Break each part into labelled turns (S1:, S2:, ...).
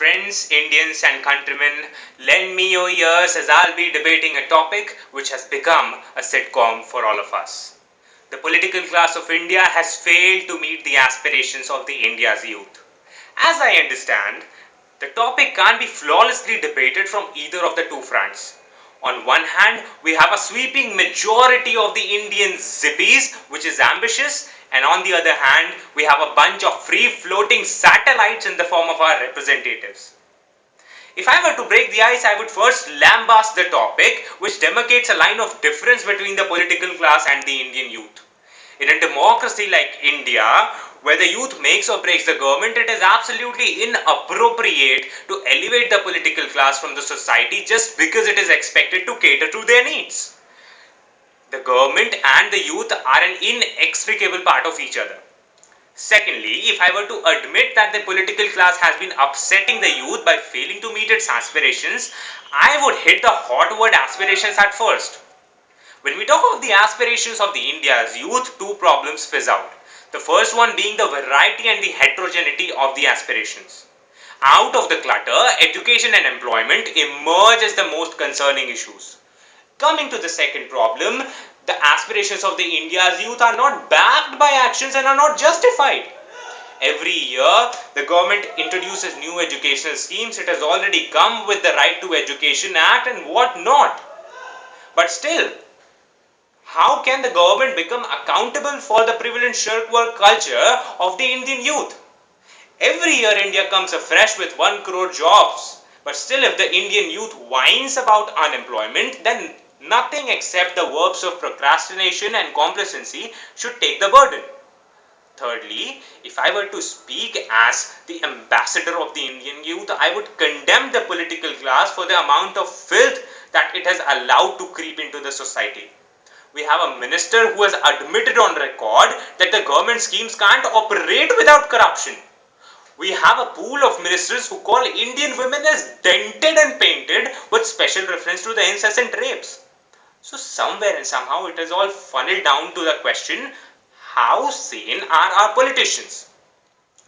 S1: Friends, Indians, and countrymen, lend me your ears as I'll be debating a topic which has become a sitcom for all of us. The political class of India has failed to meet the aspirations of the India's youth. As I understand, the topic can't be flawlessly debated from either of the two fronts. On one hand, we have a sweeping majority of the Indian zippies, which is ambitious, and on the other hand, we have a bunch of free floating satellites in the form of our representatives. If I were to break the ice, I would first lambast the topic, which demarcates a line of difference between the political class and the Indian youth. In a democracy like India, where the youth makes or breaks the government, it is absolutely inappropriate to elevate the political class from the society just because it is expected to cater to their needs. The government and the youth are an inextricable part of each other. Secondly, if I were to admit that the political class has been upsetting the youth by failing to meet its aspirations, I would hit the hot word aspirations at first. When we talk of the aspirations of the India's youth, two problems fizz out. The first one being the variety and the heterogeneity of the aspirations. Out of the clutter, education and employment emerge as the most concerning issues. Coming to the second problem, the aspirations of the India's youth are not backed by actions and are not justified. Every year, the government introduces new educational schemes. It has already come with the Right to Education Act and what not. But still, how can the government become accountable for the prevalent shirk work culture of the Indian youth? Every year India comes afresh with 1 crore jobs. But still, if the Indian youth whines about unemployment, then nothing except the verbs of procrastination and complacency should take the burden. Thirdly, if I were to speak as the ambassador of the Indian youth, I would condemn the political class for the amount of filth that it has allowed to creep into the society. We have a minister who has admitted on record that the government schemes can't operate without corruption. We have a pool of ministers who call Indian women as dented and painted with special reference to the incessant rapes. So somewhere and somehow it is all funneled down to the question, how sane are our politicians?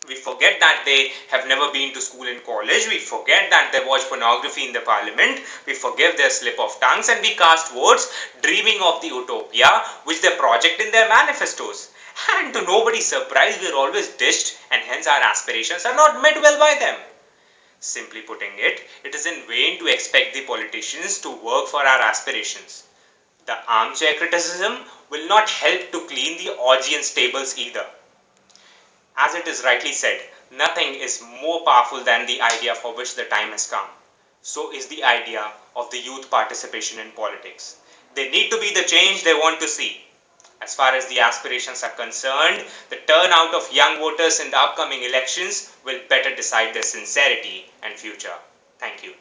S1: We forget that they have never been to school and college. We forget that they watch pornography in the parliament. We forgive their slip of tongues and we cast votes dreaming of the utopia which they project in their manifestos. And to nobody's surprise, we are always dished and hence our aspirations are not met well by them. Simply putting it, it is in vain to expect the politicians to work for our aspirations. The armchair criticism will not help to clean the Augean stables either. As it is rightly said, nothing is more powerful than the idea for which the time has come. So is the idea of the youth participation in politics. They need to be the change they want to see. As far as the aspirations are concerned, the turnout of young voters in the upcoming elections will better decide their sincerity and future. Thank you.